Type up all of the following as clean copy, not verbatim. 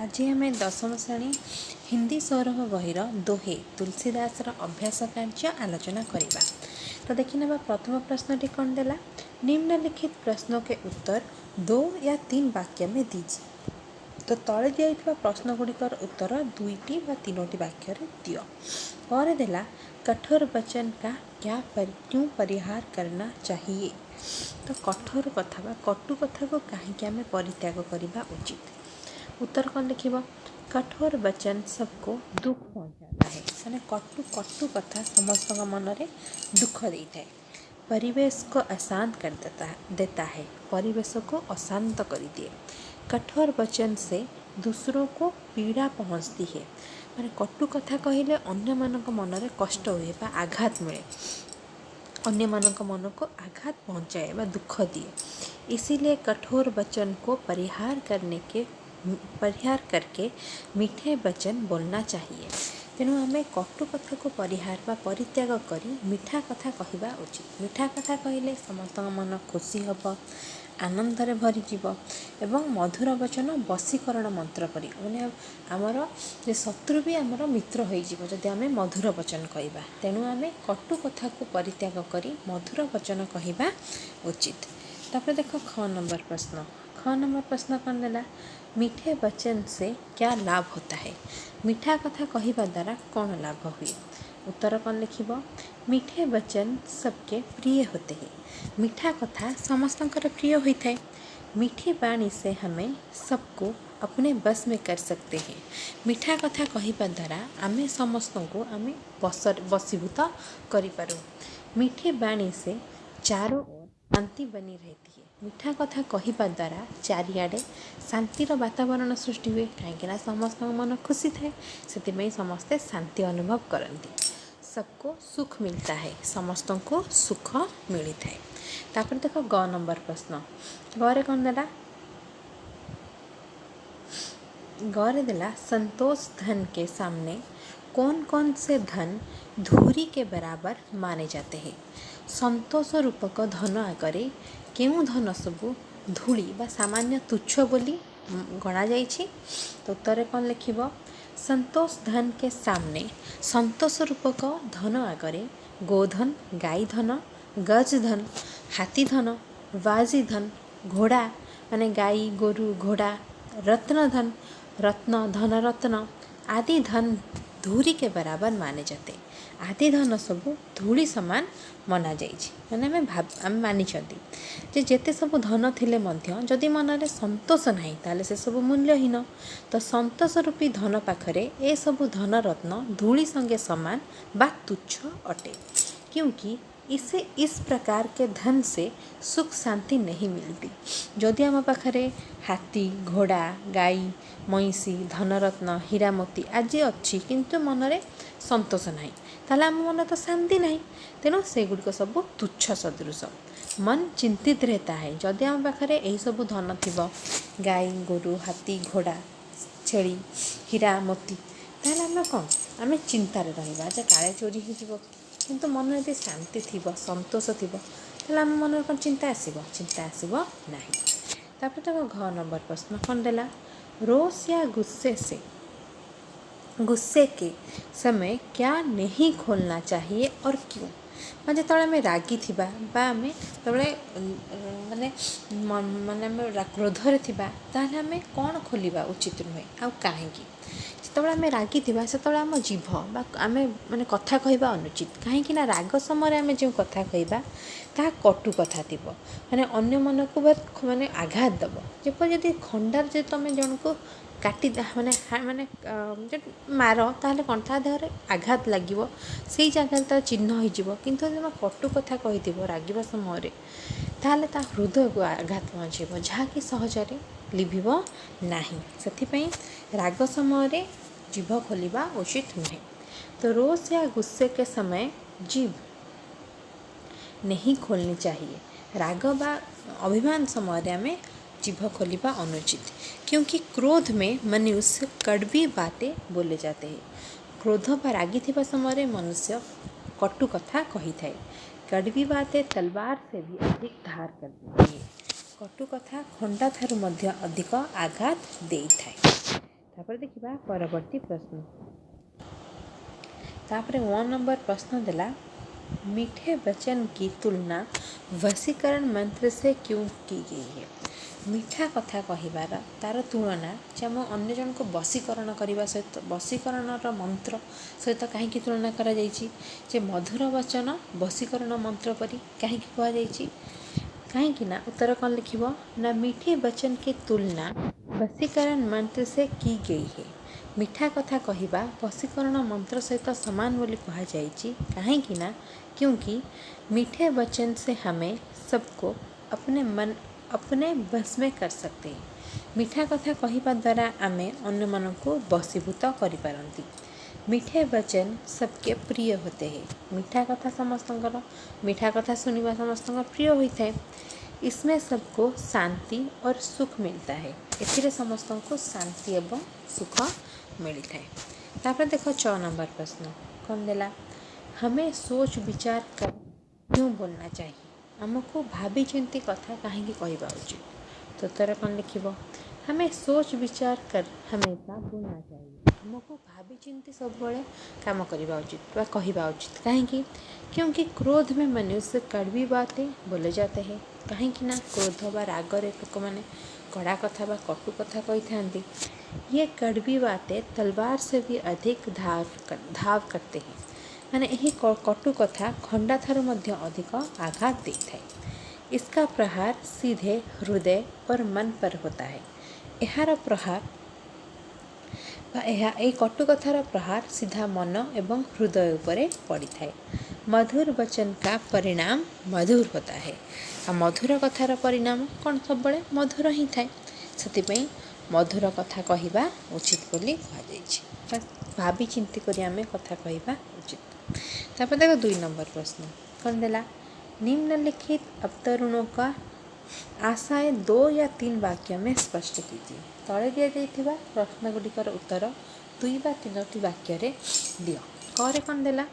आज आम दशम श्रेणी हिंदी सौरभ बहिर दोहे तुलसीदासर अभ्यास कार्य आलोचना करवा। तो देखि ना प्रथम प्रश्नटी कौन देला, निम्नलिखित प्रश्नों के उत्तर 2 या 3 वाक्य में दीजिए। तो तले दिया प्रश्न गुड़िकर उत्तर 2टी व 3टी वाक्य दियो। और देला कठोर वचन का क्यों परिहार करना चाहिए। तो कठोर कथा व कटु कथा को कहीं आम परित्याग करने उचित। उत्तर कौन लिखिब, कठोर वचन सबको दुख पहुँचाता है, माने कटु कथा समस्त मन में दुख देता है, परिवेश को अशांत कर देता है, परिवेश को अशांत कर दिए। कठोर वचन से दूसरों को पीड़ा पहुँचती है, माने कटु कथा कहले अन्य मानक मन में कष्ट हुए बा आघात मिले, अन्य मानक मन को आघात पहुँचाए व दुख दिए। इसीलिए कठोर वचन को परिहार करके मीठे वचन बोलना चाहिए। तेणु आम कटु कथा को परिहार व परित्याग करी मीठा कथा कहवा उचित। मीठा कथा कहले समस्त मन खुशी हम, आनंदरे भरीज एवं मधुर वचन वशीकरण मंत्र करी मैंने आमर शत्रु भी आमर मित्र हो जदि आम मधुर वचन कहवा। तेणु आम कटु कथा को परित्याग करी मधुर वचन कहवा उचित। तापर देख ख नंबर प्रश्न कौन देला, मीठे वचन से क्या लाभ होता है। मीठा कथा कहवा द्वारा कौन लाभ हुए। उत्तर कौन लिखिब, मीठे वचन सबके प्रिय होते हैं। मीठा कथा समस्तंकर प्रिय होता है। मीठी वाणी से हमें सबको अपने बस में कर सकते हैं। मीठा कथा कहवा द्वारा आमे समस्त को आमे वशीभूत करिपारू। मीठी वाणी से चारों ओर शांति बनी रहती है। मीठा कथा कहवा द्वारा चारिआडे शांतिर वातावरण सृष्टि हुए, कहीं समस्त मन खुशी थाए, से समस्ते शांति अनुभव करती, सबको सुख मिलता है, समस्त को सुख मिलता है। तापर देख ग नंबर प्रश्न, गरे कौन देला, गौरे दिला संतोष धन के सामने कौन कौन से धन धूरी के बराबर माने जाते हैं। संतोष रूपक धन आगे केउं धन सबू धूली बा सामान्य तुच्छ बोली गणा जाइछि। तो उत्तर कौन लिखिब, संतोष धन के सामने संतोष रूपक धन आगे गोधन, गाई धन, गज धन, हाथी धन, बाजी धन, घोड़ा माने गाई गोरु घोड़ा, रत्न धन, धन रत्न आदि धन धूरी के बराबर माने जाते। आदि धन सबू धूली समान मना जाइए, आम मानी जेते सब धन थिले मध्य जदि मन में संतोष नहीं ताले से सब मूल्यहीन। तो संतोष रूपी धन पाखरे ए सब धन रत्न धूली संगे समान बा तुच्छ अटे, क्योंकि इस प्रकार के धन से सुख शांति नहीं मिलती। जदि आम पाखरे हाथी, घोड़ा, गाई, महिषी, धनरत्न, हीरा मोती आज अच्छी किंतु मन में संतोष नहीं, ताले आम मन तो शांति नहीं। तेणु सेगुड़िक सब तुच्छ सदृश, मन चिंतित रहता है। जदि आम पाखरे यही सब धन थी, गाई गोरु, हाथी, घोड़ा, छेली, हीरा मोती, ताले आम कौन आम चिंतार रहा काले चोरी हो, किंतु मन यदि शांति थी, संतोष थी, ताले आम मन में कौन चिंता आसब नहीं। तापर तो घ नंबर प्रश्न कौन देला, रोष या गुस्से के समय क्या नहीं खोलना चाहिए और क्यों। मैं जो आम रागी थी आम जो माने क्रोधरे ताहले आम कौन खोलिबा उचित नुहे आ कहीं। जो आम रागी थी से आम जीभ बा आम माने कथा कहवा अनुचित, कहीं राग समय आम जो कथा कहवा ता कटु कथा थी, माने अन्य मन को माने आघात दब। जपर जदि खंडार जो तुम जन को काटी माने माने मार ताहले कौन ता देहरे आघात लगे, से जगह तार चिन्ह हो। किंतु जब कटु कथा कही रागिबा समय ताहले ता हृदय को आघात पहुँचब, जहाँकि सहजरे लिभिब नहीं। से राग समय जीभ खोलिबा उचित नुहे। तो रोष या गुस्से के समय जीभ नहीं खोलनी चाहिए। राग बा अभिमान समय आम जीभ खोलिबा अनुचित, क्योंकि क्रोध में मनुष्य कड़वी बातें बोले जाते हैं। क्रोध बा रागी थिबा समय मनुष्य कटु कथा कही थाए। कड़वी बातें तलवार से भी अधिक धार कर देती है। कटु कथा खंडा थारु मध्य अधिक आघात देई थाए। तापर देखिबा परवर्ती प्रश्न। तापर 1 नंबर प्रश्न देला, मीठे वचन की तुलना वशीकरण मंत्र से क्यों की गई है? मीठा कथा कहिबार तार तुलना जे आम अन्य जन को वशीकरण करने सहित वशीकरणर मंत्र सहित कहीं तुलना करा जायछि? जे मधुर वचन वशीकरण मंत्र परी कहीं कहुई? कहीं ना उत्तर कौन लिखिबो ना, मीठे वचन की तुलना वशीकरण मंत्र से की गई है। मीठा कथा कहिबा वशीकरण मंत्र सहित समान बोली कहा जायछि। कहीं ना क्योंकि मीठे वचन से हमें सबको अपने बस में कर सकते हैं। मीठा कथा कहिबा द्वारा आमे अन्य मन को वशीभूत करि पारंती। मीठे वचन सबके प्रिय होते हैं। मीठा कथा समस्तंकर, मीठा कथा सुनिबा समस्तंकर प्रिय होता है। इसमें सबको शांति और सुख मिलता है। एथिरे समस्तों को शांति एवं सुख मिलता है। तापर देखो 6 नंबर प्रश्न कौन देला, हमें सोच विचार कर क्यों बोलना चाहिए? हमको भाभी चिंती कथा कहीं कहवा उचित? तो उत्तर कौन लिखिबो, हमें सोच विचार कर हमेशा बोलना चाहिए। हमको भाभी चिंती सब बड़े काम करवा उचित व कहवा उचित। कहीं क्योंकि क्रोध में मनुष्य कड़वी बातें बोले जाते हैं। कहीं ना क्रोध व रागरे लोक मैंने कड़ा कथा व कटु कथा कही था। ये कड़वी बातें तलवार से भी अधिक धाव करते हैं। माने यही कटु कथा खंडा थारू मध्य अधिक आघात देता है। इसका प्रहार सीधे हृदय और मन पर होता है। एहार प्रहार कटु कथार प्रहार सीधा मन एवं हृदय उपरे पड़ी थाए। मधुर वचन का परिणाम मधुर होता है। आ मधुर कथार परिणाम कौन सब बड़े मधुर ही थाए। से मधुर कथा कहवा उचित बोली कहुई। भाभी चिंती करी आमे कथा कहवा उचित। तापर देखो 2 नंबर प्रश्न कौन देला, निम्नलिखित अवतरणों का आशय 2 या 3 वाक्य में स्पष्ट कीजिए। तले दिया जाइथिबा प्रश्न गुड़िकर उत्तर 2 वा 3 वाक्य रे दियो। करे कौन देला,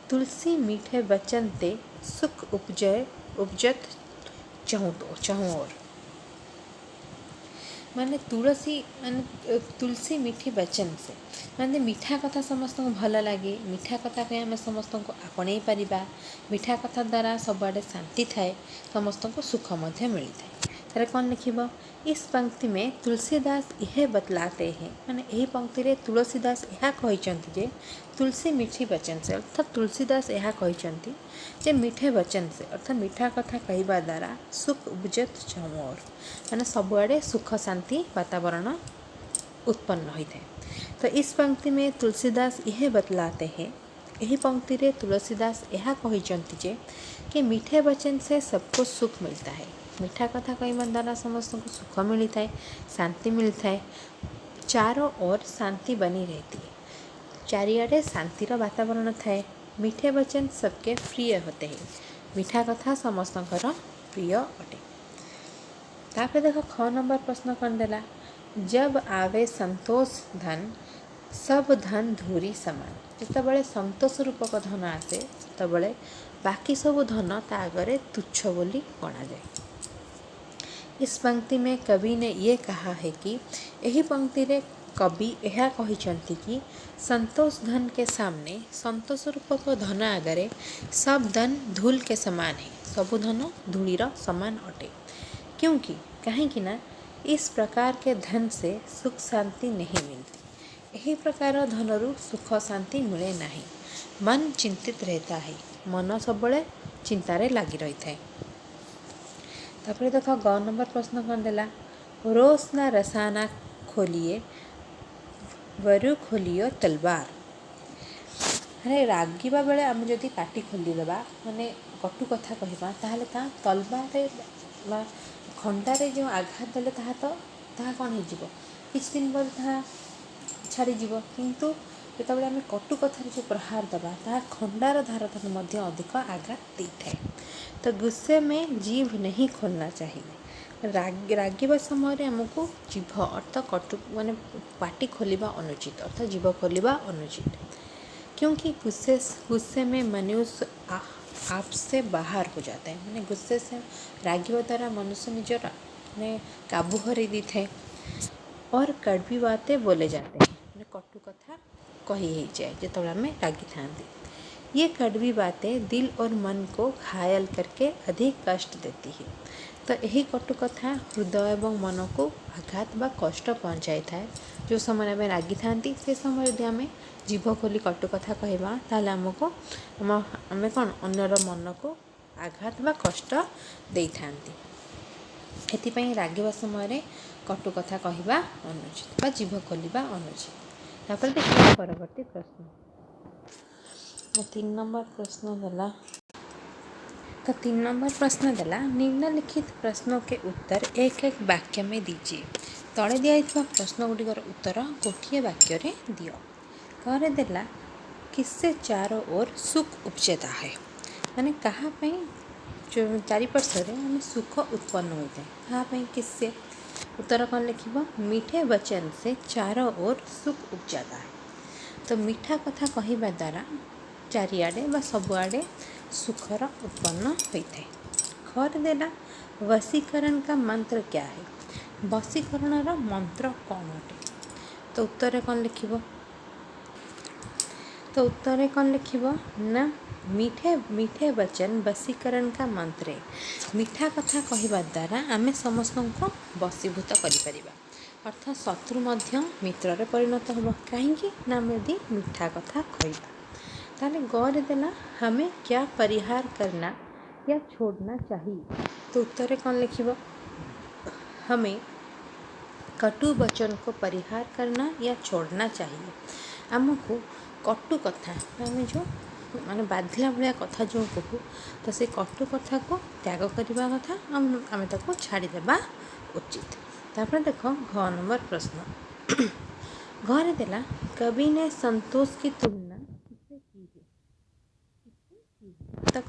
तुलसी मीठे वचन ते सुख उपजत चहुँ ओर। माने तुलसी मीठी वचन से माने मीठा कथा समस्त को भल लगे। मीठा कथा पे आम समस्त को आपणे पारिबा। मीठा कथा द्वारा सबआडे शांति थाए, समस्त को सुख मध्य मिलता है। तारे कौन लिखिबो, इस पंक्ति में तुलसीदास यह बतलाते हैं, माने यही पंक्ति रे तुलसीदास यह कहिचंती जे तुलसी मीठी वचन से, अर्थात तुलसीदास यह कहिचंती जे मीठे वचन से अर्थात मीठा कथा कहवा द्वारा सुख उपजत चहुँ, माने सबुआड़े सुख शांति वातावरण उत्पन्न होता है। तो इस पंक्ति में तुलसीदास यह बतलाते हैं, यही पंक्ति रे तुलसीदास यह कहिचंती जे कि मीठे वचन से सबको सुख मिलता है। मीठा कथा कहवा द्वारा समस्त को सुख मिलता है, शांति मिलता है, चारों ओर शांति बनी रहती है, चारियाडे शांतिर वातावरण थाए। मीठे वचन सबके प्रिय होते हैं। मीठा कथा समस्तंकर प्रिय अटे। तापर देखो 6 नंबर प्रश्न कौन देला, जब आवे संतोष धन सब धन धूरी समान। जितेबाला संतोष रूपक धन आसे तबले बाकी सब धन ता आगरे तुच्छ बोली गणा जाए। इस पंक्ति में कवि ने ये कहा है कि यही पंक्ति रे कवि यह कहिचंती कि संतोष धन के सामने संतोष रूपक धन आगरे सब धन धूल के समान है। सब धन धूलीर समान अटे। क्योंकि कहीं ना इस प्रकार के धन से सुख शांति नहीं मिलती। यही प्रकार धनरु सुख शांति मिले नहीं। मन चिंतित रहता है, मन सबले चिंतारे लगी रही है। तापर देखो 9 नंबर प्रश्न कौन देला, रोशना रसाना खोलिए वरु खोलियो तलवार। अरे रागिबा बेले आम जदि पाटी खोलीदेबा माने कटु कथा कहबा ताहले ता तलवार खंडारे जो आघात देले ताहा कौन हो किछ दिन पर ताहा छाड़ी जीव। किंतु जितेबाला आम कटु कथार जो प्रहार देबा ताहा खंडार धार मध्य अधिक आघात देता है। तो गुस्से में जीभ नहीं खोलना चाहिए। रागिबा समय आमको जीभ अर्थात कटु माने पाटी खोलिबा अनुचित, अर्थात जीभ खोलिबा अनुचित। क्योंकि गुस्से में मनुष्य आप से बाहर हो जाता है। माने गुस्से से रागिबा द्वारा मनुष्य निजर काबू हरई दी थाए। और कड़वी बातें बोले जाते हैं। कटु कथा कही ही जाए जो आम रागी था। ये कड़वी बातें दिल और मन को घायल करके अधिक कष्ट देती है। तो यही कटु कथा हृदय एवं मन को आघात व कष्ट पहुँचाई थाए। जो समय आम रागी था से समय यदि आम जीभ खोली कटु कथा कहवा ताल आमको आम कौन अन्यर मन को आघात व कष्ट दे था। एथिपाई रागिबा समय कटु कथा कहवा अनुचित व जीभ खोलिबा अनुचित। तापर देखिए परवर्ती प्रश्न 3 नंबर प्रश्न देला। तो 3 नंबर प्रश्न देला निम्नलिखित प्रश्नों के उत्तर एक एक वाक्य में दीजिए। तले दिया प्रश्न गुड़िकर उत्तर गोटे वाक्य रे दियो। करे देला किससे चारों ओर सुख उपजेता है। माने कहाँ जो चारिपार्श्व आम सुख उत्पन्न होता है कहाँ किससे। उत्तर कौन लिखिब मीठे वचन से चारों ओर सुख उपजाता है। तो मीठा कथा कहवा द्वारा चारिआडे व सबुआडे सुखर उत्पन्न होता है। घर देला वशीकरण का मंत्र क्या है। वशीकरण मंत्र कौन अटे। तो उत्तर कौन लिखिब ना मीठे मीठे वचन वशीकरण का मंत्र है। मीठा कथा कहवा द्वारा आम समस्त को वशीभूत करिपरिबा। अर्थात शत्रु मध्य मित्र परिणत हो कहीं ना यदि मीठा कथा कहवा। ताले गौर देला हमें क्या परिहार करना या छोड़ना चाहिए। तो उत्तर कौन लिखिब हमें कटु वचन को परिहार करना या छोड़ना चाहिए। आमको कटु कथा आम जो माने बाधिला भाया कथा जो कहू तो से कटु कथा को त्याग करवा कथा आम ताको छाड़देवा उचित। तापर देख घ नंबर प्रश्न घरे देला कवि ने संतोष की तुलना किससे की है। तो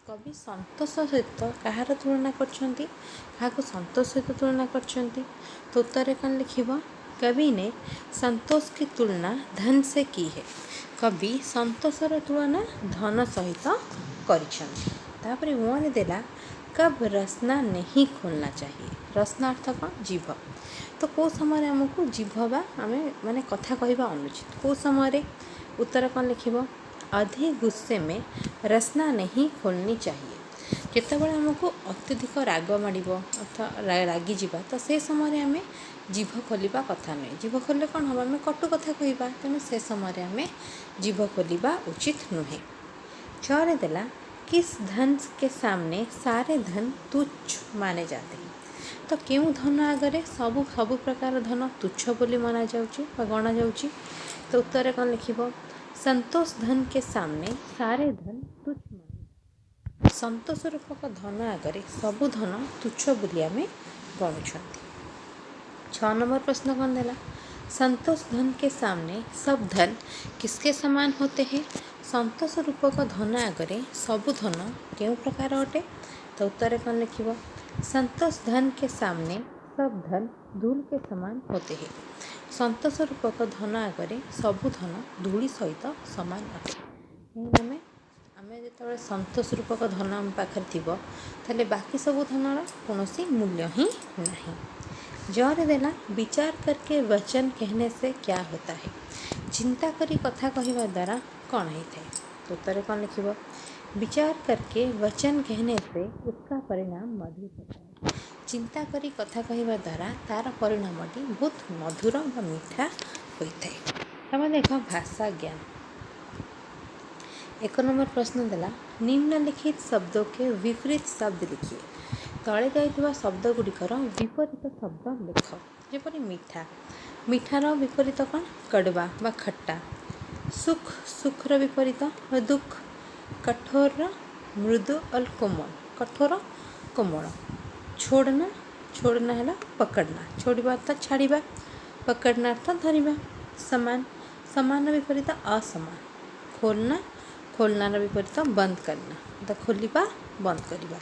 कवि संतोष सहित कहार तुलना करछंती काहाको संतोष सहित तुलना करछंती। तो उत्तर कौन लिखिब कवि ने संतोष की तुलना धन से की है। कवि संतोषर तुलना धन सहित करिछंती। तापर मुआं देला कब रसना नहीं खोलना चाहिए। रसना अर्थ कौन जीभ। तो कौ समय आमको जीभ बा आम माने कथा कहवा अनुचित कौ समय। उत्तर कौन लिखिब अधिक गुस्से में रसना नहीं खोलनी चाहिए। जितेबाला आमको अत्यधिक राग माड़ अर्थात रागी जावा तो से समय आम जीभ खोलिबा कथा नुहे। जीभ खोलिले कौन हम आम कटु कथा कहवा तेणु से समय आम जीभ खोलिबा उचित नुहे। चौरे देला किस धन के सामने सारे धन तुच्छ माने जाते हैं। तो क्यों धन आगरे सबु प्रकार धन तुच्छ बोली माना जाउची व गणा जाउची। तो उत्तर कौन लिखिब संतोष धन के सामने सारे धन तुच्छ माने। संतोष रूपक धन आगरे सबु धन तुच्छ बोली आम गणुछंती। 6 नंबर प्रश्न कौन देला संतोष धन के सामने सब धन किसके समान होते हैं। संतोष रूपक धन आगरे सबु धन क्यों प्रकार अटे। तो उत्तर कौन लिखिब संतोष धन के सामने सब धन धूल के समान होते हैं। संतोष रूपक धन आगरे सबु धन धूली सहित समान अटे। आम जो संतोष रूपक धन आम पाखे थी ताले बाकी सबू धनर कौन मूल्य ही नहीं। जर देला विचार करके वचन कहने से क्या होता है। चिंता करी कथा कहवा द्वारा कौन होता है। तो उत्तर कौन लिखिब विचार करके वचन कहने से उसका परिणाम मधुर होता है। चिंता करी कथा कहवा द्वारा तार परिणामटी बहुत मधुर व मीठा होता है। तमें देख भाषा ज्ञान 1 नंबर प्रश्न देला निम्नलिखित शब्दों के विपरीत शब्द लिखिए। तले जाइथिबा शब्द गुड़िकर विपरीत शब्द लिख। जेपरि मीठा मीठार विपरीत कौन कड़वा व खट्टा। सुख सुखर विपरीत दुख। कठोर मृदु और कोमल कठोर कोमल। छोड़ना छोड़ना है पकड़ना छोड़वा अर्थात छाड़वा पकड़ना अर्थात धरवा। समान समान विपरीत असमान। खोलना खोलनार विपरीत बंद करना तो खोलिबा बंद करवा।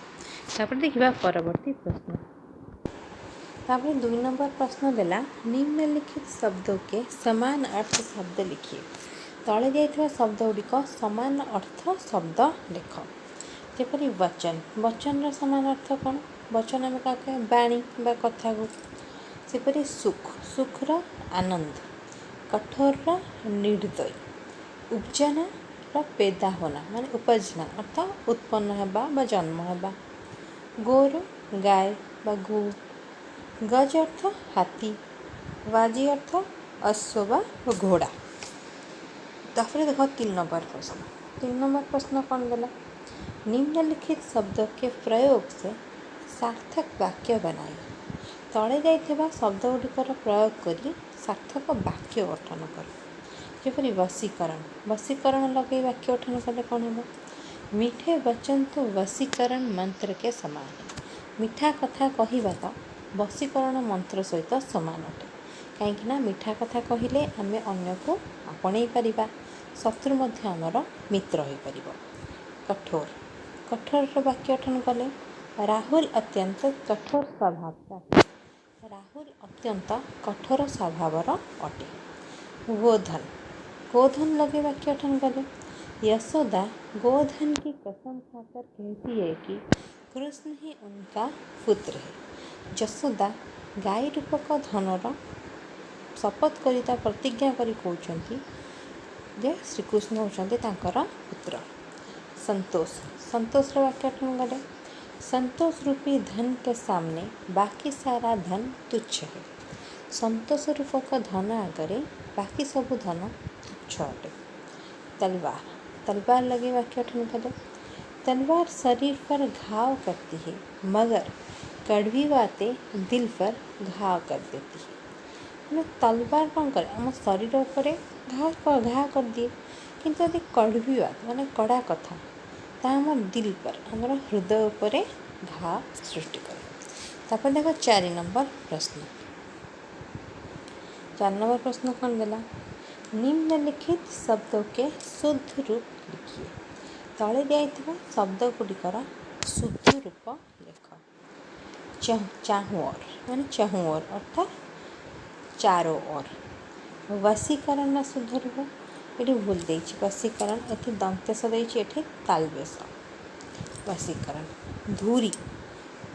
तापर देखिबा परवर्ती प्रश्न। तापर 2 नंबर प्रश्न देला निम्नलिखित शब्दों के समान अर्थ शब्द लिखिए। तले जाइथिबा शब्द गुड़िक समान अर्थ शब्द लिख। जेपरि वचन वचन समान अर्थ कौन। वचन आम क्या बाणी बा कथा को। ସେପରି ସୁଖ, ସୁଖର ଆନନ୍ଦ, କଠୋରର ନିର୍ଦ୍ଦୟ, ଉପଜନାର ପେଦା ହୋନା ମାନେ ଉପଜନା ଅର୍ଥାତ୍ ଉତ୍ପନ୍ନ ହେବା ବା ଜନ୍ମ ହେବା, ଗୋର ଗାଏ ବା ଗୁ, ଗଜ ଅର୍ଥ ହାତୀ, ବାଜି ଅର୍ଥ ଅଶ୍ଵ ବା ଘୋଡ଼ା। तापर देखो 3 नंबर प्रश्न। 3 नंबर प्रश्न कौन देला? निम्नलिखित शब्द के प्रयोग से सार्थक वाक्य बनाइए। तले जाइथिबा शब्द गुड़िकर प्रयोग करी सार्थक वाक्य गठन कर। जेपरि वशीकरण, वशीकरण लगे वाक्य गठन कले कौन हेबो? मीठे वचन तो वशीकरण मंत्र के समान है। मीठा कथा कहवा तो वशीकरण मंत्र सहित समान अटे। कहीं मीठा कथा कहले आमे अन्य को आपणई परिबा, शत्रु मध्य आमर मित्र हो पार। कठोर, कठोर वाक्य गठन कले राहुल अत्यंत कठोर स्वभाव का, राहुल अत्यंत कठोर स्वभाव अटे। गोधन, गोधन लगे वाक्य गठन कले यशोदा गोधन की कसम खाकर कहती है कि कृष्ण ही उनका पुत्र है। यशोदा गाय रूपक धनर शपथ करिता प्रतिज्ञा करी कहउछंती जे श्रीकृष्ण होउछंती तांकर पुत्र। संतोष, संतोष वाक्य गठन कले संतोष रूपी धन के सामने बाकी सारा धन तुच्छ है। संतोष रूपक धन आगरे बाकी सब धन तुच्छ अटे। तलवार, तलवार लगे वाक्य गठन कले तलवार शरीर पर घाव करती है मगर कड़वी बातें दिल पर घाव कर देती है। तलवार कौन करे आम शरीर पर घा कर दिए, किंतु यदि कड़वी बात माने कड़ा कथा ता आम दिल पर आम हृदय पर घा सृष्टि करे। तापर देखो 4 नंबर प्रश्न। 4 नंबर प्रश्न कौन देला? निम्नलिखित शब्दों के शुद्ध रूप लिखिए। तले दिया शब्द गुड़िकर शुद्ध रूप लेख। चाहूँ और माने चाहूँ और अर्थात चारों ओर। वशीकरण ना शुद्ध रूप ये भूल दे वशीकरण ये दंतेश देठी तालबेश। वशीकरण धूरी,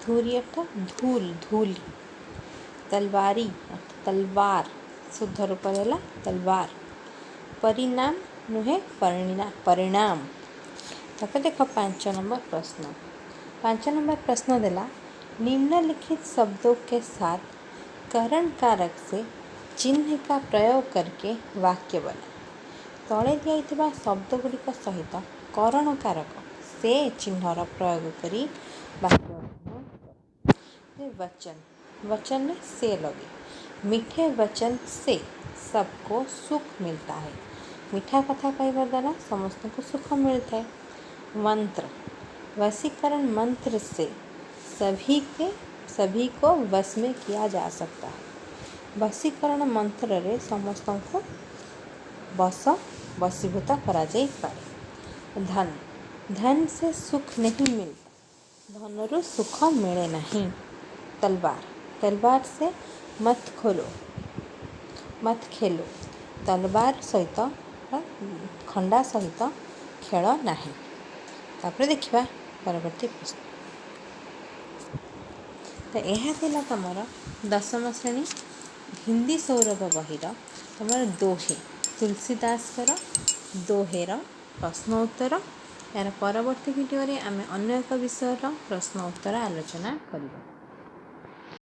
धूरी अर्थात धूल धूली। तलवारी अर्थात तलवार शुद्ध रूप है तलवार। परिणाम नुहे परिणाम। तापर देख 5 नंबर प्रश्न। 5 नंबर प्रश्न देला निम्नलिखित शब्दों के साथ करण कारक से चिन्ह का प्रयोग करके वाक्य बना। तले दिया शब्द गुड़िक सहित करण कारक से चिन्हर प्रयोग करी वाक्य बना। वचन, वचन में से लगे मीठे वचन से सबको सुख मिलता है। मीठा कथा कहवा द्वारा समस्त को सुख मिलता है। मंत्र, वशीकरण मंत्र से सभी को वश में किया जा सकता है। वशीकरण मंत्र रे समस्त को वशीभूत करा जाई पारे। धन, धन से सुख नहीं मिलता, धनरु सुख मिले नहीं। तलवार, तलवार से मत खोलो मत खेलो, तलवार सहित खंडा सहित खेल नहीं। तापर देखिबा परवर्ती प्रश्न। तो यह थिला तमर 10म श्रेणी हिंदी सौरभ बहिर तमर दोहे तुलसीदासकर दोहेर प्रश्न उत्तर। यार परवर्ती भिडियो रे आमे अन्य एक विषय प्रश्न उत्तर आलोचना करिबा।